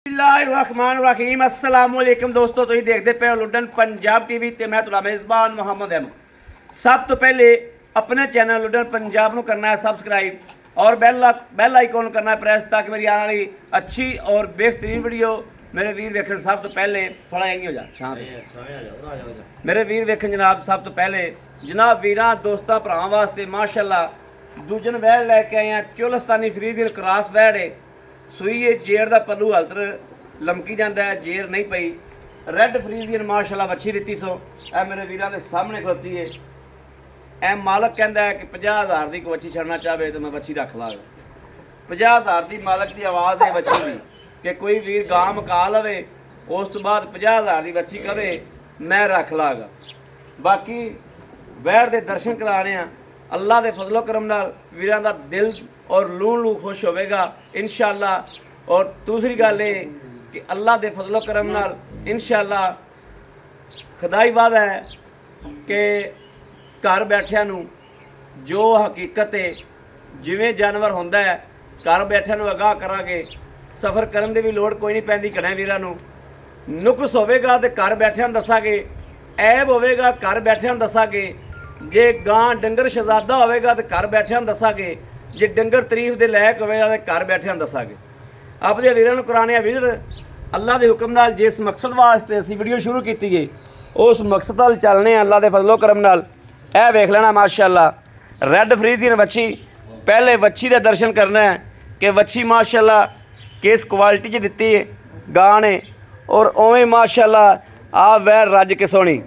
बिस्मिल्लाहिर्रहमानिर्रहीम अस्सलाम वालेकुम दोस्तों, तुसीं देखते पे हो लुडन पंजाब टीवी ते मैं तुहाडा मेज़बान मुहम्मद अहमद। सब तो पहले अपने चैनल लुडन पंजाब को करना है सबसक्राइब और बैल आइकॉन करना है प्रेस, ताकि मेरी आने वाली अच्छी और बेहतरीन वीडियो मेरे वीर वेखन सब तो पहले थोड़ा यही हो जा मेरे वीर वेखन जनाब। सब तो पहले जनाब वीरां दोस्तां भरावां वास्ते माशाअल्लाह दूजन वैड़ लैके आए हैं। चोलस्तानी फ्रीजियन क्रॉस वैड़ है, सूई है, जेर का पल्लू हलतर लमकी जाता है, जेर नहीं पई। रैड फ्रीजियन माशाअल्लाह बच्ची दी सो ए मेरे वीरां दे सामने खलोती है। ए मालक कहता है कि 50,000 की कोई बच्ची छड़ना चाहे तो मैं बच्ची रख लागा। 50,000 की मालक की आवाज़ है बच्ची की कि कोई वीर गां मका लवे, उस तो बाद 50,000 की बच्ची कवे मैं रख लागा। बाकी वैर के दर्शन कराने अल्लाह के फजलो करम नाल वीरां दा दिल और लू खुश होगा इंशाअल्लाह। और दूसरी गल ये कि अल्लाह के फजलो करम नाल इंशाअल्लाह खुदाई वादा है कि घर बैठिया जो हकीकत है जिवें जानवर होंदा है घर बैठिया अगाह करांगे। सफ़र करन दी भी लोड़ कोई नहीं पैंदी। घणे वीरां नूं नुक्स होवेगा तो घर बैठिया दसांगे, ऐब होवेगा घर बैठिया दसांगे। जे गां डंगर शहजादा होवेगा तो घर बैठिया दसांगे, जे डंगर तरीफ के लायक होवेगा तो घर बैठिया दसांगे। अपने वीरां नूं कराने वीर अल्लाह के हुक्म नाल जिस मकसद वास्ते असीं वीडियो शुरू की है उस मकसद नाल चलने अल्लाह के फजलो करम नाल। ए वेख लेना माशाअल्लाह रैड फ्रीजियन वच्छी। पहले वच्छी का दर्शन करना है कि वच्छी माशाअल्लाह किस क्वालिटी च दिती है गां ने, और उवें माशाअल्लाह आ वैर रज के सोहनी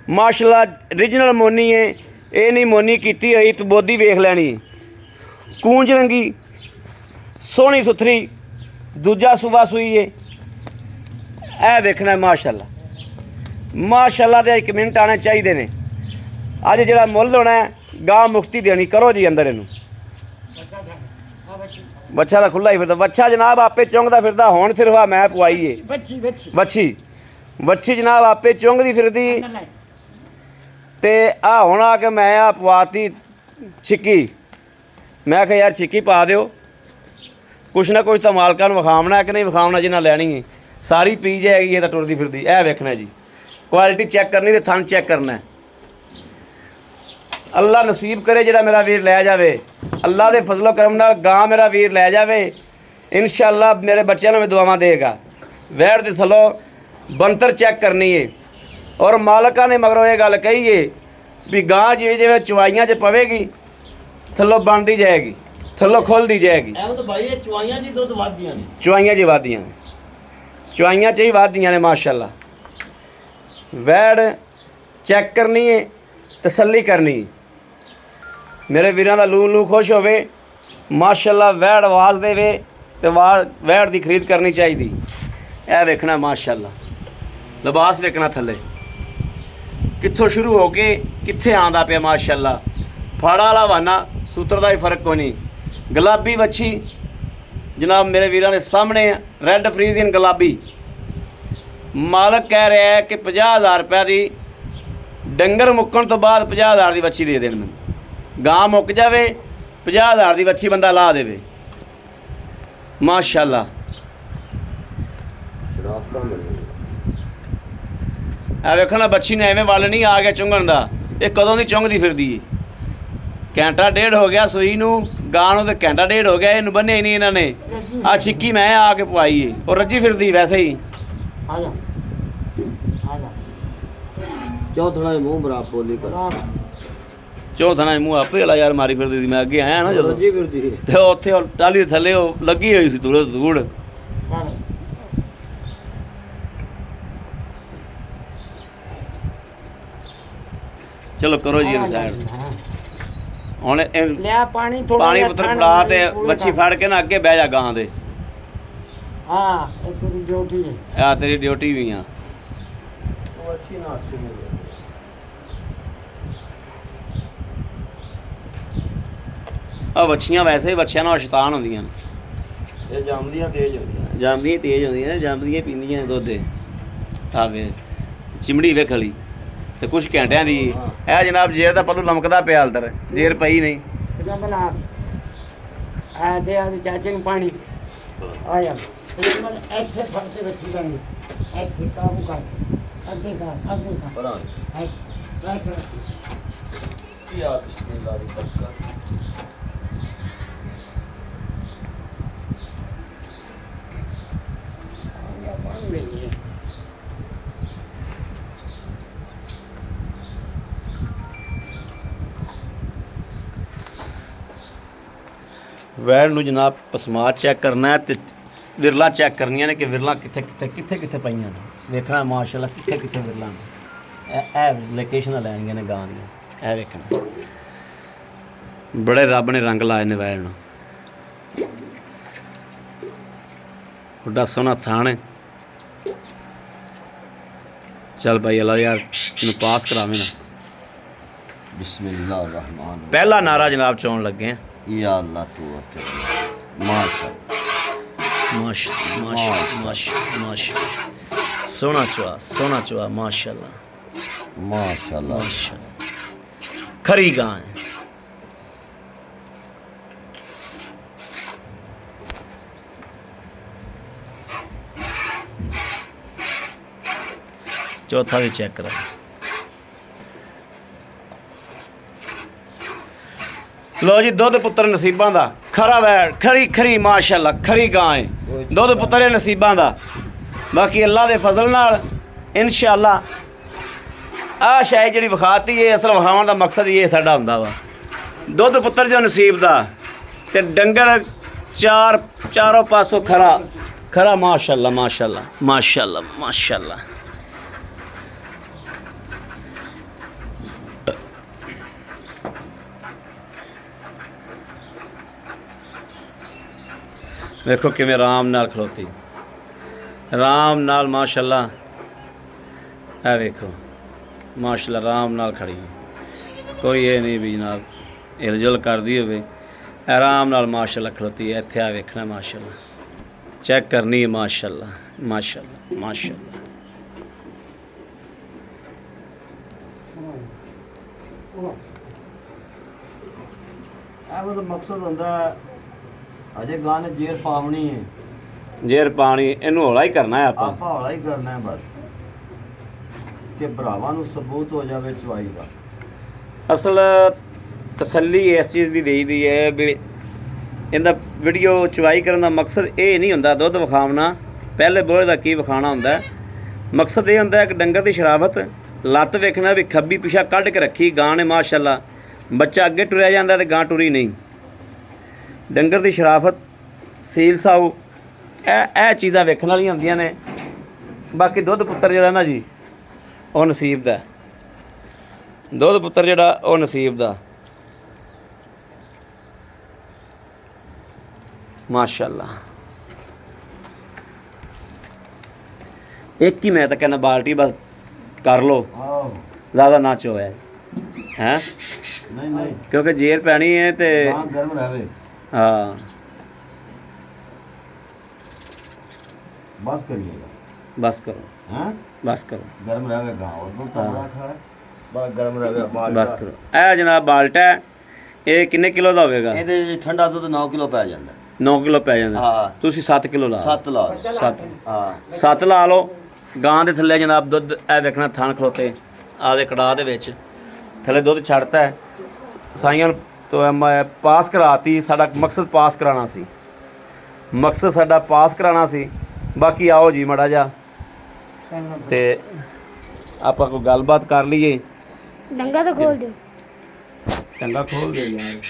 माशाअल्लाह ओरिजिनल मोनी है। ये नहीं मोनी कीती हुई तो बोदी वेख लैनी है। कूंज रंगी सोहनी सुथरी दूजा सूबा सूई है। ए वेखना माशाअल्लाह माशाअल्लाह दे 1 मिनट आने चाहिए ने। अज जिहड़ा मुल होना है गां मुफ्ती देनी। करो जी अंदर इनू। बच्चा तो खुला ही फिरदा, बच्चा जनाब आपे चुंगदा फिरदा। हुण सिर्फ आ मैं पवाई है बच्ची जनाब आपे चुंगदी फिरदी ते आ हुण आके मैं आ पवाती छिक्की। मैं कहा यार छिक्की पा दिओ, कुछ ना कुछ तो मालकां नूं विखावना है कि नहीं विखावना। जिन्हें लैनी है सारी पी जाएगी ये तो टुरदी फिरदी। ए वेखना जी क्वालिटी चेक करनी तो थन चेक करना है। अल्लाह नसीब करे जिहड़ा मेरा वीर लै जावे, अल्लाह के फजलो करम नाल गां मेरा वीर लै जावे इंशाअल्लाह मेरे बच्चों में दुआवां देगा। वैड़ दे थलो बनतर चेक करनी है और मालका ने मगरों ये गल कही है भी गां जिवें जिवें चवाइयां च पवेगी थल्लों बनती जाएगी, थल्लों खुलती जाएगी। चवाइयां च वादियां चवाइयां च ही वादियां ने माशाअल्लाह। वैड़ चेक करनी है, तसल्ली करनी है। मेरे वीरां दा लू खुश होवे माशाअल्लाह। वैड़ आवाज़ देवे तो वैड़ की खरीद करनी चाहिए। ए वेखना माशाअल्लाह लिबास वेखना थले कित्थों शुरू हो के कित्थे आंदा पिया माशाअल्लाह। फाड़ा वाला वाना सूत्र का भी फर्क कोई नहीं। गुलाबी वच्छी जनाब मेरे वीरां दे सामने रैड फ्रीजियन गुलाबी। मालक कह रहा है कि 50,000 रुपये की डंगर मुक्कण तो बाद 50,000 की वच्छी दे देन। मैं गां मुक जाए 50,000 की वच्छी बंदा ला दे माशाअल्लाह। वेखो ना बच्ची ने एवें वल नहीं आ गया चुंगण का। ये कदों की चुंगदी फिरदी है। घंटा डेढ़ हो गया सूई नूं गां नूं ते घंटा डेढ़ हो गया। इन्हूं बन्निया ही नहीं इन्होंने। आ छिक्की मैं आके पवाई है और रज्जी फिरदी वैसे ही। चौथना मूँह बराबर बोली कर चौथना मूँह आपे वाला यार मारी फिरदी। मैं अगे आया ना जो उत्थे टाली दे थल्ले लगी हुई सी धूड़। चलो करो जी साइड हुण पानी पुत्र फड़ा ते बच्ची फड़ के ना अगे बह जा गां दे। तेरी ड्यूटी भी आ। बच्चियां वैसे ही बच्चियां ना शैतान होंदियां ने। जामदियां तेज होंदियां जामदियां पींदियां दुद्ध आवे चिमड़ी वे खली तो कुछ घंटिया की है जनाब। जेर का पल्लू लमकदा पिया हलतर जेर पई नहीं। चाचे पानी आया ਇਹ ਮਨ ਇੱਥੇ ਫੜ ਕੇ ਰੱਖੀ ਜਾਣੀ ਇੱਥੇ ਕਾਬੂ ਕਰ ਅੱਗੇ ਕਰ ਬਣਾ ਇੱਥੇ ਯਾ ਬਿਸਮਿਲ੍ਲਾਹ ਦੀ ਬਰਕਤ ਬਣ ਗਈ ਹੈ ਵੈਲ ਨੂੰ ਜਨਾਬ ਪਸਮਾਰ ਚੈੱਕ ਕਰਨਾ ਹੈ ਤੇ ਵਿਰਲਾ ਚੈੱਕ ਕਰਨੀਆਂ ਨੇ ਕਿ ਵਿਰਲਾ ਕਿੱਥੇ ਪਈਆਂ ਨੇ ਵੇਖਣਾ ਮਾਸ਼ਾਅੱਲਾ ਕਿੱਥੇ ਵਿਰਲਾ ਨੇ ਇਹ ਲੋਕੇਸ਼ਨਾਂ ਲੈਣੀਆਂ ਨੇ ਗਾਂ ਦੀਆਂ ਇਹ ਵੇਖਣਾ ਬੜੇ ਰੱਬ ਨੇ ਰੰਗ ਲਾਏ ਨੇ ਵੈਲ ਨੂੰ ਵੱਡਾ ਸੋਹਣਾ ਥਾਣ ਹੈ ਚੱਲ ਭਾਈ ਅੱਲਾ ਯਾਰ ਨੂੰ ਪਾਸ ਕਰਾਵੇਂ ਨਾ ਬਿਸਮਿਲ੍ਲਾਹ ਰਹਿਮਾਨ ਪਹਿਲਾ ਨਾਰਾ ਜਨਾਬ ਚੋਣ ਲੱਗੇ ਆ या अल्लाह तू और माशाअल्लाह सोना चुआ माशाअल्लाह माशाल्लाह खरी गां है चौथा भी चेक करा लो जी दुध पुत्र नसीबां दा खरा वैड़ खरी माशाअल्लाह खरी गां है दुध पुत्र है नसीबां दा बाकी अल्लाह दे फजल नाल इंशाअल्लाह आ शायद जिहड़ी विखाती है असल विखावन दा मकसद ये साडा हुंदा वा दुध पुत्र जो नसीब दा ते डंगर चारों पासों खरा माशाअल्लाह देखो किवें आराम नाल खलोती आराम नाल माशाअल्लाह ए देखो माशाअल्लाह आराम नाल खड़ी कोई ये नहीं भी जनाब हिलजुल करदी होवे आराम नाल माशाअल्लाह खलोती है इत्थे आ वेखना माशाअल्लाह चेक करनी है माशाअल्लाह वो तो मकसद होंदा अजे गां ने जेर पावनी है जेर पानी इनू हौला ही करना है ਆਪਾਂ ਹੌਲਾ ਹੀ ਕਰਨਾ ਹੈ ਬਸ ਕਿ ਭਰਾਵਾਂ ਨੂੰ ਸਬੂਤ ਹੋ ਜਾਵੇ ਚੁਆਈ ਦਾ ਅਸਲ ਤਸੱਲੀ ਇਸ ਚੀਜ਼ ਦੀ ਦੇਈਦੀ ਹੈ ਵੀ ਇਹਦਾ ਵੀਡੀਓ ਚੁਆਈ ਕਰਨ ਦਾ ਮਕਸਦ ਇਹ ਨਹੀਂ ਹੁੰਦਾ ਦੁੱਧ ਵਿਖਾਉਣਾ ਪਹਿਲੇ ਬੋਲੇ ਦਾ ਕੀ ਵਿਖਾਉਣਾ ਹੁੰਦਾ ਮਕਸਦ ਇਹ ਹੁੰਦਾ ਕਿ ਡੰਗਰ ਦੀ ਸ਼ਰਾਫਤ ਲੱਤ ਵੇਖਣਾ ਵੀ ਖੱਬੀ ਪਿਛਾ ਕੱਢ ਕੇ ਰੱਖੀ ਗਾਂ ਨੇ ਮਾਸ਼ਾਅੱਲਾ ਬੱਚਾ ਅੱਗੇ ਟੁਰਿਆ ਜਾਂਦਾ ਤੇ ਗਾਂ ਟੁਰੀ ਨਹੀਂ ਡੰਗਰ ਦੀ ਸ਼ਰਾਫਤ ਸੀਲ ਸਾਊ ਇਹ ਚੀਜ਼ਾਂ ਵੇਖਣ ਵਾਲੀਆਂ ਹੁੰਦੀਆਂ ਨੇ ਬਾਕੀ ਦੁੱਧ ਪੁੱਤਰ ਜਿਹੜਾ ਨਾ ਜੀ ਉਹ ਨਸੀਬ ਦਾ ਦੁੱਧ ਪੁੱਤਰ ਜਿਹੜਾ ਉਹ ਨਸੀਬ ਦਾ ਮਾਸ਼ਾਅੱਲਾ ਇੱਕ ਹੀ ਮੈਂ ਤਾਂ ਕਹਿੰਦਾ ਬਾਲਟੀ ਬਸ ਕਰ ਲੋ ਆਹੋ ज़्यादा ना चोया है नहीं क्योंकि जेर पैनी है तो गां गर्म रहे हाँ बस करिएगा बस करो हैं बस करो गर्म रहे गां और दूध तो बड़ा खा है बस गर्म रहे बाल बस करो ए जनाब बाल्टा है ये किन्ने किलो ਦਾ ਹੋਵੇਗਾ ਇਹਦੇ ਠੰਡਾ ਦੁੱਧ 9 ਕਿਲੋ ਪੈ ਜਾਂਦਾ 9 ਕਿਲੋ ਪੈ ਜਾਂਦਾ ਹਾਂ ਤੁਸੀਂ 7 ਕਿਲੋ ਲਾ 7 ਲਾ 7 ਹਾਂ 7 ਲਾ ਲਓ ਗਾਂ ਦੇ ਥੱਲੇ ਜਨਾਬ ਦੁੱਧ ਇਹ ਵੇਖਣਾ ਥਣ ਖਲੋਤੇ ਆਦੇ ਕੜਾਹ ਦੇ ਵਿੱਚ ਥੱਲੇ ਦੁੱਧ ਛੱਡਤਾ ਹੈ ਸਾਈਆਂ ਤੋਂ ਮੈਂ ਪਾਸ ਕਰਾਤੀ ਸਾਡਾ ਮਕਸਦ ਪਾਸ ਕਰਾਉਣਾ ਸੀ ਮਕਸਦ ਸਾਡਾ ਪਾਸ ਕਰਾਉਣਾ ਸੀ ਬਾਕੀ ਆਓ ਜੀ ਮੜਾ ਜਾ ਤੇ ਆਪਾਂ ਕੋਈ ਗੱਲਬਾਤ ਕਰ ਲਈਏ ਡੰਗਾ ਤਾਂ ਖੋਲ ਦਿਓ ਚੰਗਾ ਖੋਲ ਦੇ ਯਾਰ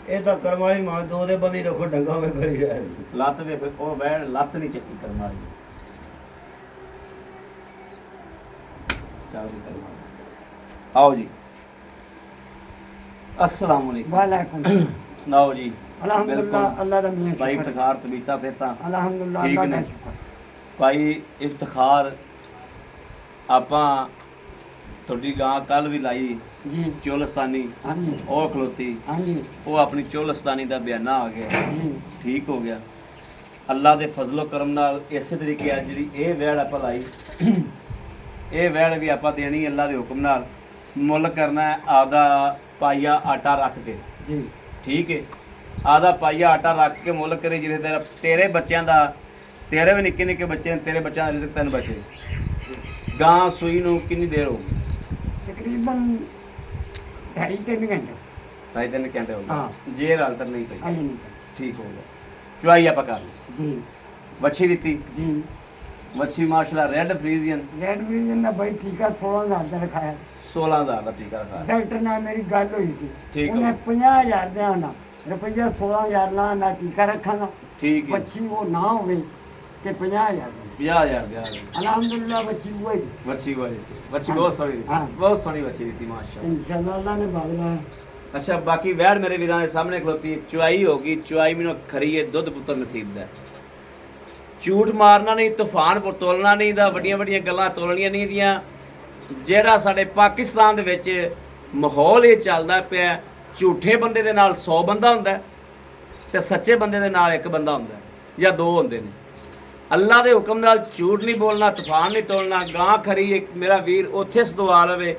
ਇਹ ਤਾਂ ਕਰਮਾਈ ਮਾਂ ਦੋ ਦੇ ਬੰਦੀ ਰੱਖੋ ਡੰਗਾ ਵਿੱਚ ਕਰੀ ਜਾਏ ਲੱਤ ਵੇ ਉਹ ਬੈਣ ਲੱਤ ਨਹੀਂ ਚੱਕੀ ਕਰਮਾ ਦੀ आओ जी अस्सलाम वालेकुम वालेकुम सुनाओ जी अल्हम्दुलिल्लाह अल्लाह दा मियां भाई शुक्र इफ्तिखार तबीता सेता अल्हम्दुलिल्लाह ठीक अल्लाह दा ने शुक्र भाई इफ्तिखार ਆਪਾਂ ਤੁਹਾਡੀ ਗਾਂ ਕੱਲ ਵੀ ਲਾਈ जी ਚੋਲਸਤਾਨੀ हाँ जी ਉਹ ਖਲੋਤੀ हाँ जी ਉਹ ਆਪਣੀ ਚੋਲਸਤਾਨੀ ਦਾ ਬਿਆਨਾ ਆ ਗਿਆ जी ਠੀਕ ਹੋ ਗਿਆ ਅੱਲਾ ਦੇ ਫਜ਼ਲੋ ਕਰਮ ਨਾਲ ਇਸੇ ਤਰੀਕੇ ਆ ਜਿਹੜੀ ਇਹ ਵੈੜ ਆਪਾਂ ਲਾਈ ਇਹ ਵੈੜ ਵੀ ਆਪਾਂ ਦੇਣੀ ਅੱਲਾ ਦੇ ਹੁਕਮ ਨਾਲ ਮੁੱਲ ਕਰਨਾ ਹੈ ਆਪਦਾ ਪਾਈਆ ਆਟਾ ਰੱਖ ਕੇ जी ਠੀਕ ਹੈ ਆਦਾ ਪਾਈਆ ਆਟਾ ਰੱਖ ਕੇ ਮੁੱਲ ਕਰੇ ਜਿਹਦੇ ਤੇਰੇ ਬੱਚਿਆਂ ਦਾ, ਤੇਰੇ ਵੀ ਨਿੱਕੇ ਨਿੱਕੇ ਬੱਚੇ ਨੇ, ਤੇਰੇ ਬੱਚਿਆਂ ਦਾ ਰਿਜ਼ਕ ਤੈਨੂੰ ਬਚੇ। ਗਾਂ ਸੂਈ ਨੂੰ ਕਿੰਨੀ ਦੇਰ ਹੋ ਗਈ? तकरीबन 2.5-3 घंटे। 2.5-3 ਘੰਟੇ ਹੋ ਹਾਂ। ਗਏ। ਜੇਰ ਹਾਲ ਤੱਕ ਨਹੀਂ ਪਈ। अली नहीं ਠੀਕ ਹੋ ਗਿਆ। ਚੁਆਈ ਆਪਾਂ ਕਰ ਲਈ। जी ਵੱਛੀ ਦਿੱਤੀ। जी ਵੱਛੀ ਮਾਸ਼ਾਅੱਲਾ ਰੈੱਡ ਫਰੀਜ਼ੀਅਨ रेड विजन का भाई टीका 16,000 का रखाया। 16000 ਦਾ ਟੀਕਾ ਰਖਾ। डॉक्टर नाल मेरी गल हुई थी, ठीक है। उन्हें 50,000 देना रुपया 16,000 ना टीका रखाना, ਠੀਕ ਹੈ। बच्ची वो ना होवे ते 50,000 देना। 50000 ਗਿਆ। अल्हम्दुलिल्लाह बच्ची वो ही ਵੱਛੀ ਵਾਲੀ ਵੱਛੀ ਬਹੁਤ ਸੋਹਣੀ ਹਾਂ। ਬਹੁਤ ਸੋਹਣੀ ਵੱਛੀ ਦਿੱਤੀ ਮਾਸ਼ਾਅੱਲਾ। इंशाल्लाह अल्लाह ने बागला है। ਅੱਛਾ ਬਾਕੀ ਵੈੜ ਮੇਰੇ ਵੀਰਾਂ ਦੇ ਸਾਹਮਣੇ ਖਲੋਤੀ ਹੈ। ਚੁਆਈ ਹੋ ਗਈ। ਚੁਆਈ ਮੈਨੂੰ ਖਰੀ ਹੈ, ਦੁੱਧ ਪੁੱਤਰ ਨਸੀਬ ਦਾ ਹੈ। ਝੂਠ ਮਾਰਨਾ ਨਹੀਂ, ਤੂਫਾਨ ਪਰ ਤੋਲਣਾ ਨਹੀਂ ਦਾ, ਵੱਡੀਆਂ ਵੱਡੀਆਂ ਗੱਲਾਂ ਤੋਲਣੀਆਂ ਨਹੀਂ ਦੀਆਂ। ਜਿਹੜਾ ਸਾਡੇ ਪਾਕਿਸਤਾਨ ਦੇ ਵਿੱਚ ਮਾਹੌਲ ਇਹ ਚੱਲਦਾ ਪਿਆ, ਝੂਠੇ ਬੰਦੇ ਦੇ ਨਾਲ 100 ਬੰਦਾ ਹੁੰਦਾ ਹੈ ਤੇ ਸੱਚੇ ਬੰਦੇ ਦੇ ਨਾਲ ਇੱਕ ਬੰਦਾ ਹੁੰਦਾ ਹੈ ਜਾਂ 2 ਹੁੰਦੇ ਨੇ। ਅੱਲਾ ਦੇ ਹੁਕਮ ਨਾਲ ਝੂਠ ਨਹੀਂ ਬੋਲਣਾ, ਤੂਫਾਨ ਨਹੀਂ ਤੋਲਣਾ। ਗਾਂ ਖਰੀ ਇੱਕ ਮੇਰਾ ਵੀਰ ਉੱਥੇ ਸਦਵਾ ਲਵੇ,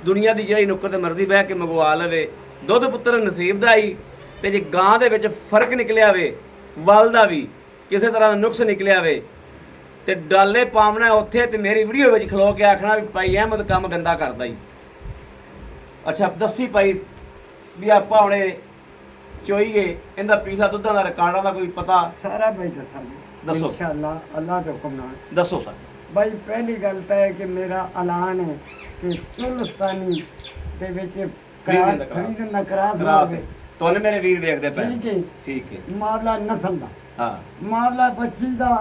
ਦੁਨੀਆ ਦੀ ਜਿਹੜੀ ਨੁੱਕਰ ਤੇ ਮਰਜ਼ੀ ਬਹਿ ਕੇ ਮੰਗਵਾ ਲਵੇ। ਦੁੱਧ ਪੁੱਤਰ ਨਸੀਬ ਦਾ ਹੀ। ਤੇ ਜੇ ਗਾਂ ਦੇ ਵਿੱਚ ਫਰਕ ਨਿਕਲਿਆ ਵੇ, ਵੱਲ ਦਾ ਵੀ ਕਿਸੇ ਤਰ੍ਹਾਂ ਦਾ ਨੁਕਸ ਨਿਕਲਿਆ ਵੇ, ਤੇ ਡਾਲੇ ਪਾਵਣਾ ਉੱਥੇ ਤੇ ਮੇਰੀ ਵੀਡੀਓ ਵਿੱਚ ਖਲੋ ਕੇ ਆਖਣਾ ਵੀ ਭਾਈ ਅਹਿਮਦ ਕੰਮ ਗੰਦਾ ਕਰਦਾ ਹੀ। ਅੱਛਾ ਦੱਸੀ ਭਾਈ ਵੀ ਆਪਾਂ ਹੁਣੇ ਚੋਈਏ ਇਹਦਾ ਪਿਛਲਾ ਦੁੱਧਾਂ ਦਾ ਰਿਕਾਰਡਾਂ ਦਾ ਕੋਈ ਪਤਾ सारा भाई दसा दसो। इंशाल्लाह अल्लाह के हुक्म नाल। ਦੱਸੋ ਸਰ। भाई पहली गल तो है कि मेरा ऐलान है कि चुलस्तानी के विच खरीदन दा खरीदन दा करार ਕਰਾਸ ਹੈ। ਤੁਹਾਨੂੰ ਮੇਰੇ ਵੀਰ ਵੇਖਦੇ ਪਏ। ठीक है। ਠੀਕ ਹੈ। मामला नस्ल दा, ਹਾਂ मामला बच्ची दा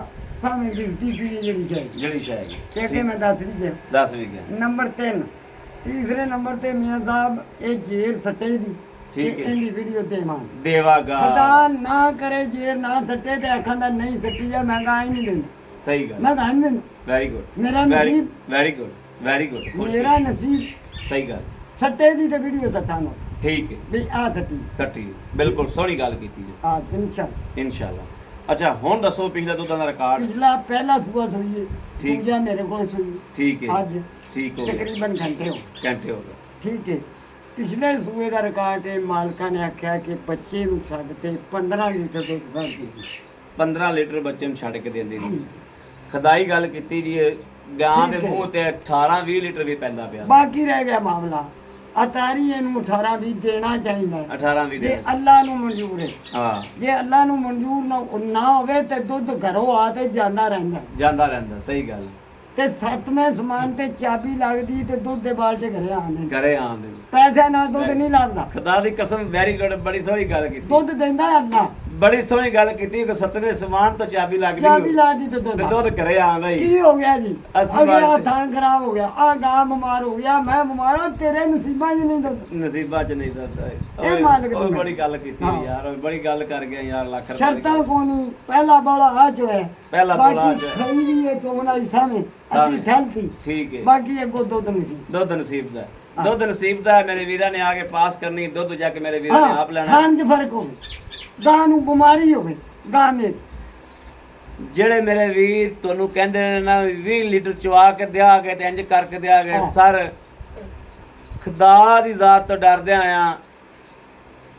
सामने दिसदी पई है जेड़ी चाहिए ਜਿਹੜੀ ਸ਼ੈ ਹੈਗੀ। कहते मैं दस भी गया। ਦੱਸ ਵੀ ਗਿਆ। नंबर 3 तीसरे नंबर ते मियां साहब ये जेर सट्टे दी ठीक है। इनकी वीडियो ते मान ਦੇਵਾਗਾ। खुदा ना करे जेर ना सट्टे ते आखंदा नहीं सट्टी है मैं गाय नहीं देना, ਸਹੀ ਗੱਲ। मैं गाय नहीं देना। Very good. मेरा नसीब ਵੈਰੀ ਗੁੱਡ ਵੈਰੀ ਗੁੱਡ। मेरा नसीब ਸਹੀ ਗੱਲ। सट्टे दी ते वीडियो सट्टा नो ਠੀਕ ਹੈ। भी आ सट्टी ਸੱਟੀ ਬਿਲਕੁਲ ਸੋਹਣੀ ਗੱਲ ਕੀਤੀ ਜੀ। आ इंशाल्लाह। ਇਨਸ਼ਾਅੱਲਾ। ਅੱਛਾ ਹੁਣ ਦੱਸੋ ਪਿਛਲਾ ਦੁੱਧਾਂ ਦਾ ਰਿਕਾਰਡ। पिछला पहला सुबह सोई है, ठीक। दूजा मेरे को सोई ਠੀਕ ਹੈ। आज ਠੀਕ ਹੋ ਗਿਆ। तकरीबन घंटे हो ਘੰਟੇ ਹੋ ਗਏ। ठीक है। पिछले सूए का रिकॉर्ड है, मालका ने आख्या कि बच्चे ਨੂੰ ਛੱਡ ਤੇ 15 ਲੀਟਰ ਦੁੱਧ ਭਰਦੀ 15 ਲੀਟਰ ਬੱਚੇ ਨੂੰ ਛੱਡ ਕੇ ਦਿੰਦੀ ਸੀ। ਖੁਦਾਈ ਗੱਲ ਕੀਤੀ ਜੀ ਇਹ ਗਾਂ ਦੇ ਠੀਕ ਹੈ। ਮੂੰਹ ਤੇ 18-20 ਲੀਟਰ ਵੀ ਪੈਂਦਾ ਪਿਆ। ਬਾਕੀ ਰਹਿ ਗਿਆ ਮਾਮਲਾ ਅਤਾਰੀ ਇਹਨੂੰ 18 ਵੀ ਦੇਣਾ ਚਾਹੀਦਾ ਹੈ। 18-20 ਜੇ ਦੇ। ਅੱਲਾ ਨੂੰ ਮਨਜ਼ੂਰ ਹੈ, ਹਾਂ ਜੇ ਅੱਲਾ ਨੂੰ ਮਨਜ਼ੂਰ ਨਾ ਹੋਵੇ ਤੇ ਦੁੱਧ ਘਰੋਂ ਆ ਤੇ ਜਾਂਦਾ ਰਹਿੰਦਾ ਜਾਂਦਾ ਰਹਿੰਦਾ। ਸਹੀ ਗੱਲ। ਤੇ ਸੱਤਵੇਂ ਸਮਾਨ ਤੇ ਚਾਬੀ ਲੱਗਦੀ ਤੇ ਦੁੱਧ ਦੇ ਬਾਲਟੇ ਘਰੇ ਆਉਂਦੇ ਨੇ। ਘਰੇ ਆਉਂਦੇ। ਪੈਸੇ ਨਾਲ ਦੁੱਧ ਨਹੀਂ ਲੱਗਦਾ, ਖੁਦਾ ਦੀ ਕਸਮ ਵੈਰੀ ਗੁੱਡ। ਬੜੀ ਸੋਹਣੀ ਗੱਲ ਕੀਤੀ। ਦੁੱਧ ਦਿੰਦਾ ਹੈ ਅੱਲਾ। ਬੜੀ ਸੋਹਣੀ ਗੱਲ ਕੀਤੀ ਕਿ 7ਵੇਂ ਸਮਾਨ ਤੋਂ ਚਾਬੀ ਲੱਗਦੀ ਚਾਬੀ ਹੋਈ ਲੱਗਦੀ ਤੇ ਤੇ ਦੁੱਧ ਦੁੱਧ ਘਰੇ ਆਉਂਦਾ ਹੀ। ਕੀ ਹੋ ਗਿਆ ਜੀ? ਅਸੀਂ ਅਗਲਾ ਬਾਤ- ਥਾਨ ਖਰਾਬ ਹੋ ਗਿਆ, ਆ ਗਾਂ ਬਿਮਾਰ ਹੋ ਗਿਆ, ਮੈਂ ਬਿਮਾਰ ਹਾਂ, ਤੇਰੇ ਨਸੀਬਾਂ 'ਚ ਨਹੀਂ ਦੁੱਧ। ਨਸੀਬਾਂ ਚ ਨਹੀਂ ਦੱਸਦਾ। ਇਹ ਮਾਲਕ ਦੀ ਬੜੀ ਗੱਲ ਕੀਤੀ ਹਾਂ। ਯਾਰ, ਓਏ ਬੜੀ ਗੱਲ ਕਰ ਗਿਆ ਯਾਰ। ਲੱਖ ਰੁਪਏ ਦੀ ਸ਼ਰਤਾਂ ਗੱਲ। ਕੋ ਨਹੀਂ, ਪਹਿਲਾ ਬੋਲਾ ਆ ਜੋ ਹੈ, ਪਹਿਲਾ ਬੋਲਾ ਆ ਬਾਕੀ ਜੋ ਹੈ। ਖਰੀਦੀ ਹੈ ਚੋਣਾ ਹੀ ਸਾਹਮਣੇ ਸਾਹਮਣੇ। ਅੱਧੀ ਠਲਤੀ, ਠੀਕ ਹੈ। ਬਾਕੀ ਅੱਗੋਂ ਦੁੱਧ ਨਹੀਂ ਸੀ। ਦੁੱਧ ਨਸੀਬ ਦਾ। ਹਾਂ। ਦੁੱਧ ਨਸੀਬ ਦਾ। ਮੇਰੇ ਵੀਰਾਂ ਨੇ ਆ ਕੇ ਪਾਸ ਕਰਨੀ। ਦੁੱਧ ਜਾ ਕੇ ਮੇਰੇ ਵੀਰਾਂ ਨੇ ਆਪ ਲੈਣਾ। ਖਾਣ 'ਚ ਫਰਕ ਹੋਵੇ, ਗਾਂ ਨੂੰ ਬਿਮਾਰੀ ਹੋਵੇ, ਗਾਂ ਮੇਰੀ ਜਿਹੜੇ ਮੇਰੇ ਵੀਰ ਤੁਹਾਨੂੰ ਕਹਿੰਦੇ ਨੇ ਨਾ 20 ਲੀਟਰ ਚਵਾ ਕੇ ਦਿਆ ਕੇ ਤੇ ਇੰਜ ਕਰਕੇ ਦਿਆ ਗਏ ਹਾਂ। ਸਰ, ਖੁਦਾ ਦੀ ਜ਼ਾਤ ਤੋਂ ਡਰਦੇ ਆਇਆ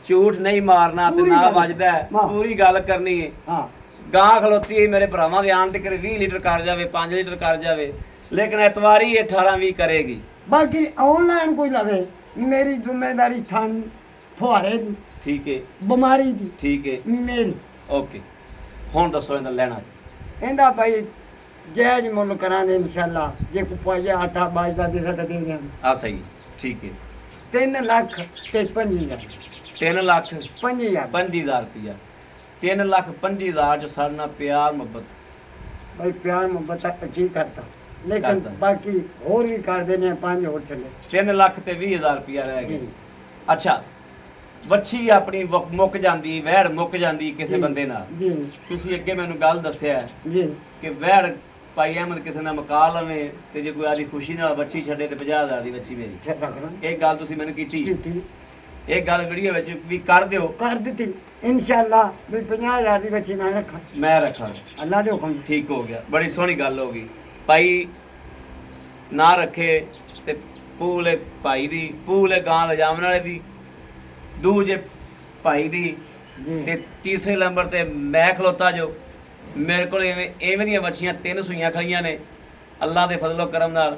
ਝੂਠ ਨਹੀਂ ਮਾਰਨਾ ਤੇ ਪੂਰੀ ਨਾ ਗੱਲ। ਵੱਜਦਾ ਹੈ। ਵਾਹ। ਪੂਰੀ ਗੱਲ ਕਰਨੀ ਹੈ। ਹਾਂ ਗਾਂ ਖਲੋਤੀ ਹੈ ਮੇਰੇ ਭਰਾਵਾਂ ਦੇ ਆਣ ਤੇ ਕਰੇ 20 ਲੀਟਰ ਕਰ ਜਾਵੇ, 5 ਲੀਟਰ ਕਰ ਜਾਵੇ, ਲੇਕਿਨ ਇਤਵਾਰੀ 18-20 ਕਰੇਗੀ। ਬਾਕੀ ਆਨਲਾਈਨ ਕੋਈ ਲਵੇ, ਮੇਰੀ ਜ਼ਿੰਮੇਵਾਰੀ ਥਾਂ ਫੁਹਾਰੇ ਦੀ, ਠੀਕ ਹੈ। ਬਿਮਾਰੀ ਦੀ ਠੀਕ ਹੈ। ਮੇਰੀ। ਓਕੇ ਹੁਣ ਦੱਸੋ ਇਹਦਾ ਲੈਣਾ। ਇਹਦਾ ਭਾਈ ਜਾਇਜ਼ ਮੁੱਲ ਕਰਾਂਗੇ ਇਨਸ਼ਾਅੱਲਾ। ਜੇ ਕੋ ਪਾਇਆ ਆਟਾ ਬਾਜਦਾ ਦਿਸਾ ਤਾਂ ਦੇ ਦਿਆਂ। ਆ ਸਹੀ। ਠੀਕ ਹੈ। 3 ਲੱਖ ਤੇ 5000 3 ਲੱਖ 5000 25,000 ਰੁਪਇਆ। 3,25,000 ਚ ਸਾਡੇ ਨਾਲ ਪਿਆਰ ਮੁਹੱਬਤ। ਭਾਈ ਪਿਆਰ ਮੁਹੱਬਤ ਤਾਂ ਕੀ ਕਰਤਾ, ਲੇਕਿਨ ਕਰਤਾ। ਬਾਕੀ ਹੋਰ ਵੀ ਕਰਦੇ ਨੇ, 5 ਹੋਰ ਚੱਲੇ 3 ਲੱਖ ਤੇ 20,000 ਰੁਪਇਆ ਰਹਿ ਜੀ ਗਿਆ। ਅੱਛਾ ਵੱਛੀ ਆਪਣੀ ਮੁੱਕ ਜਾਂਦੀ, ਵਹਿੜ ਮੁੱਕ ਜਾਂਦੀ ਕਿਸੇ ਜੀ, ਬੰਦੇ ਨਾਲ। ਜੀ ਤੁਸੀਂ ਅੱਗੇ ਮੈਨੂੰ ਗੱਲ ਦੱਸਿਆ ਹੈ ਜੀ ਕਿ ਵਹਿੜ ਭਾਈ ਅਹਿਮਦ ਕਿਸੇ ਨਾਲ ਮੁਕਾ ਲਵੇ ਤੇ ਜੇ ਕੋਈ ਆਦੀ ਖੁਸ਼ੀ ਨਾਲ ਵੱਛੀ ਛੱਡੇ ਤੇ 50,000 ਦੀ ਵੱਛੀ ਮੇਰੀ। ਰੱਖ ਲਾਂ ਇਹ ਗੱਲ ਤੁਸੀਂ ਮੈਨੂੰ ਕੀਤੀ। ਕੀਤੀ ਇਹ ਗੱਲ ਵੀਡੀਓ ਵਿੱਚ ਵੀ ਕਰ ਦਿਓ। ਕਰ ਦਿੱਤੀ ਇਨਸ਼ਾਅੱਲਾ। ਵੀ 50000 ਦੀ ਬੱਚੀ ਮੈਂ ਰੱਖਾਂ, ਮੈਂ ਰੱਖਾਂ। ਅੱਲਾ ਦੇ ਹੁਕਮ। ਠੀਕ ਹੋ ਗਿਆ। ਬੜੀ ਸੋਹਣੀ ਗੱਲ ਹੋ ਗਈ। ਭਾਈ ਨਾ ਰੱਖੇ ਤੇ ਪੂਲੇ ਭਾਈ ਦੀ, ਪੂਲੇ ਗਾਂ ਲਿਜਾਵਣ ਵਾਲੇ ਦੀ, ਦੂਜੇ ਭਾਈ ਦੀ ਜੀ। ਤੇ ਤੀਸਰੇ ਨੰਬਰ ਤੇ ਮੈਂ ਖਲੋਤਾ ਜੋ ਮੇਰੇ ਕੋਲ ਐਵੇਂ ਦੀਆਂ ਵੱਛੀਆਂ 3 ਸੂਈਆਂ ਖੜੀਆਂ ਨੇ ਅੱਲਾ ਦੇ ਫਜ਼ਲੋ ਕਰਮ ਨਾਲ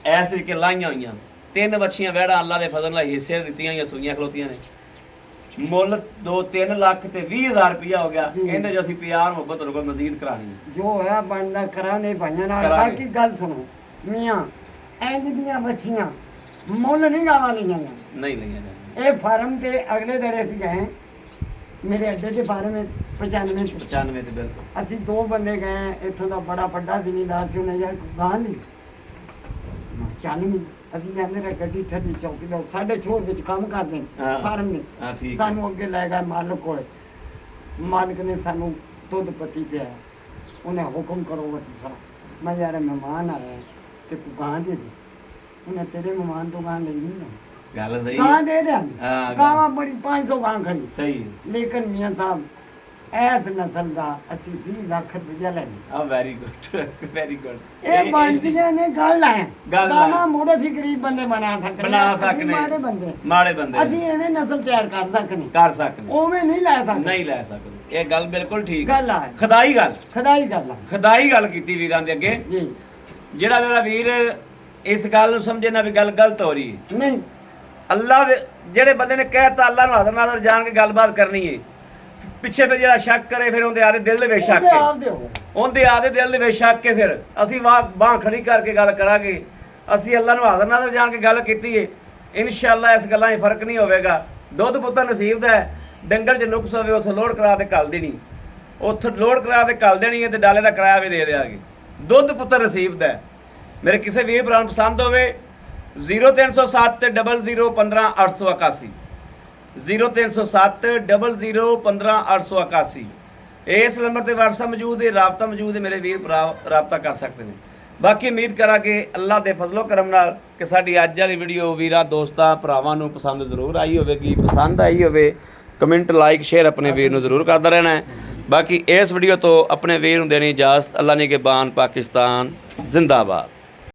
ਇਸ ਤਰੀਕੇ ਲਾਈਆਂ ਹੋਈਆਂ 3 ਵੱਛੀਆਂ ਵਹਿੜਾ ਅੱਲਾ ਦੇ ਫਜ਼ਲ ਨਾਲ ਹਿੱਸੇ ਦਿੱਤੀਆਂ ਹੋਈਆਂ ਸੂਈਆਂ ਖਲੋਤੀਆਂ ਨੇ ਮੁੱਲ 2-3 ਲੱਖ ਤੇ 20,000 ਰੁਪਇਆ ਹੋ ਗਿਆ ਜੀ। ਇਹਦੇ ਜੋ ਅਸੀਂ ਪਿਆਰ ਮੁਹੱਬਤ ਤੁਹਾਡੇ ਕੋਲ ਮਜ਼ੀਦ ਕਰਾਣੀ ਹੈ। ਜੋ ਹੋਇਆ ਬਣਦਾ ਕਰਾਂਗੇ ਭਾਈਆਂ ਨਾਲ। ਕਰਾਂਗੇ। ਬਾਕੀ ਗੱਲ ਸੁਣੋ ਮੀਆਂ, ਇੰਜ ਦੀਆਂ ਬੱਚੀਆਂ ਮੁੱਲ ਨਹੀਂ ਗਾਵਾਂ ਲਈਆਂ ਨਹੀਂ ਲਈਆਂ ਜਾਂਦੀਆਂ ਇਹ ਫਾਰਮ ਤੇ ਅਗਲੇ ਦਿਨ ਅਸੀਂ ਗਏ ਮੇਰੇ ਅੱਡੇ ਦੇ ਫਾਰਮ 95 ਚ 95 ਤੇ ਬਿਲਕੁਲ ਅਸੀਂ 2 ਬੰਦੇ ਗਏ ਇੱਥੋਂ ਦਾ ਬੜਾ ਵੱਡਾ ਜ਼ਿਮੀਂਦਾਰ ਸੀ ਉਹਨੇ ਯਾਰ ਗਾਂ ਲਈ ਚੱਲ ਨਹੀਂ ਅਸੀਂ ਜਾਂਦੇ ਰਹੇ ਗੱਡੀ ਥੱਡੀ ਚੌਕੀ ਦਾ ਸਾਡੇ ਛੋਰ ਵਿੱਚ ਕੰਮ ਕਰਦੇ ਨੇ ਹਾਂ। ਫਾਰਮ ਨੇ ਹਾਂ ਠੀਕ ਹੈ। ਸਾਨੂੰ ਅੱਗੇ ਲੈ ਗਏ ਮਾਲਕ ਕੋਲ ਮਾਲਕ ਨੇ ਸਾਨੂੰ ਦੁੱਧ ਪੱਤੀ ਪਿਆ ਉਹਨੇ ਹੁਕਮ ਕਰੋ ਵਤੀ ਸਾਹਿਬ ਮੈਂ ਯਾਰ ਮਹਿਮਾਨ ਆਇਆ ਤੇ ਤੂੰ ਗਾਂ ਦੇ ਦੇ ਉਹਨੇ ਤੇਰੇ ਮਹਿਮਾਨ ਤੋਂ ਗਾਂ ਲੈਣੀ ਨਾ ਗੱਲ ਸਹੀ ਗਾਂ ਹੈ। ਦੇ ਦੇ ਹਾਂ, ਗਾਂ। ਗਾਵਾਂ ਬੜੀ 500 ਗਾਂ ਖੜੀ ਸਹੀ ਹੈ। ਲੇਕਿਨ ਮੀਆਂ ਸਾਹਿਬ ਐਸ ਨਸਲ ਦਾ ਅਸੀਂ 20 ਲੱਖ ਰੁਪਇਆ ਲੈਣੀ ਆ ਵੈਰੀ ਗੁੱਡ ਵੈਰੀ ਗੁੱਡ ਇਹ ਬਣਦੀਆਂ ਨੇ ਗੱਲ ਹੈ ਗੱਲ ਹੈ। ਗਾਵਾਂ ਮੁੜ ਅਸੀਂ ਗਰੀਬ ਬੰਦੇ ਬਣਾ ਸਕਦੇ ਬਣਾ ਹਾਂ, ਅਸੀਂ ਸਕਨੇ ਮਾੜੇ ਬੰਦੇ ਮਾੜੇ ਬੰਦੇ ਅਸੀਂ ਐਵੇਂ ਨਸਲ ਤਿਆਰ ਕਰ ਸਕਨੇ ਕਰ ਸਕਦੇ ਉਵੇਂ ਨਹੀਂ ਲੈ ਸਕਦੇ ਨਹੀਂ ਲੈ ਸਕਦੇ ਇਹ ਗੱਲ ਬਿਲਕੁਲ ਠੀਕ ਹੈ। ਗੱਲ ਆ ਖੁਦਾਈ ਗੱਲ ਖੁਦਾਈ ਗੱਲ ਆ ਖੁਦਾਈ ਗੱਲ ਕੀਤੀ ਵੀਰਾਂ ਦੇ ਅੱਗੇ ਜੀ ਜਿਹੜਾ ਮੇਰਾ ਵੀਰ ਇਸ ਗੱਲ ਨੂੰ ਸਮਝੇ ਨਾ ਵੀ ਗੱਲ ਗਲਤ ਹੋ ਰਹੀ ਹੈ ਨਹੀਂ ਅੱਲਾ ਦੇ ਜਿਹੜੇ ਬੰਦੇ ਨੇ ਕਹਿਤਾ ਅੱਲਾ ਨੂੰ ਹਜ਼ਰ ਨਾਜ਼ਰ ਜਾਣ ਕੇ ਗੱਲਬਾਤ ਕਰਨੀ ਹੈ ਪਿੱਛੇ ਫਿਰ ਜਿਹੜਾ ਸ਼ੱਕ ਕਰੇ ਫਿਰ ਉਹਦੇ ਆਦੇ ਦਿਲ ਦੇ ਵਿੱਚ ਸ਼ੱਕ ਉਹਦੇ ਹੈ ਆਪ ਦੇ ਹੋ ਉਹਦੇ ਆਦੇ ਦਿਲ ਦੇ ਵਿੱਚ ਸ਼ੱਕ ਕੇ ਫਿਰ ਅਸੀਂ ਬਾਂਹ ਖੜੀ ਕਰਕੇ ਗੱਲ ਕਰਾਂਗੇ ਅਸੀਂ ਅੱਲਾ ਨੂੰ ਹਾਜ਼ਰ ਨਾਜ਼ਰ ਜਾਣ ਕੇ ਗੱਲ ਕੀਤੀ ਹੈ ਇਨਸ਼ਾਅੱਲਾ ਇਸ ਗੱਲਾਂ 'ਚ ਫਰਕ ਨਹੀਂ ਹੋਵੇਗਾ ਦੁੱਧ ਪੁੱਤਰ ਨਸੀਬ ਦਾ ਹੈ ਡੰਗਰ 'ਚ ਨੁਕਸ ਹੋਵੇ ਉੱਥੇ ਲੋਡ ਕਰਾ ਕੇ ਘੱਲ ਦੇਣੀ ਉੱਥੇ ਲੋਡ ਕਰਾ ਕੇ ਘੱਲ ਦੇਣੀ ਹੈ ਤੇ ਡਾਲੇ ਦਾ ਕਿਰਾਇਆ ਵੀ ਦੇ ਦਿਆਂਗੇ ਦੁੱਧ ਪੁੱਤਰ ਨਸੀਬ ਦਾ ਹੈ ਮੇਰੇ ਕਿਸੇ ਵੀਰ ਭਰਾ ਨੂੰ ਪਸੰਦ ਹੋਵੇ 0307 ਤੇ 0015 0307 0015 881 ਇਸ ਨੰਬਰ ਤੇ WhatsApp ਮੌਜੂਦ ਹੈ ਰਾਬਤਾ ਮੌਜੂਦ ਹੈ ਮੇਰੇ ਵੀਰ ਭਰਾ ਰਾਬਤਾ ਕਰ ਸਕਦੇ ਨੇ ਬਾਕੀ ਉਮੀਦ ਕਰਾਂਗੇ ਅੱਲਾ ਦੇ ਫਜ਼ਲੋ ਕਰਮ ਨਾਲ ਕਿ ਸਾਡੀ ਅੱਜ ਵਾਲੀ ਵੀਡੀਓ ਵੀਰਾਂ ਦੋਸਤਾਂ ਭਰਾਵਾਂ ਨੂੰ ਪਸੰਦ ਜ਼ਰੂਰ ਆਈ ਹੋਵੇਗੀ ਪਸੰਦ ਆਈ ਹੋਵੇ ਕਮੈਂਟ ਲਾਈਕ ਸ਼ੇਅਰ ਆਪਣੇ ਵੀਰ ਨੂੰ ਜ਼ਰੂਰ ਕਰਦਾ ਰਹਿਣਾ ਹੈ ਬਾਕੀ ਇਸ ਵੀਡੀਓ ਤੋਂ ਆਪਣੇ ਵੀਰ ਨੂੰ ਦੇਣੀ ਇਜਾਜ਼ਤ ਅੱਲਾ ਨੇ ਕੇ ਬਾਨ ਪਾਕਿਸਤਾਨ ਜ਼ਿੰਦਾਬਾਦ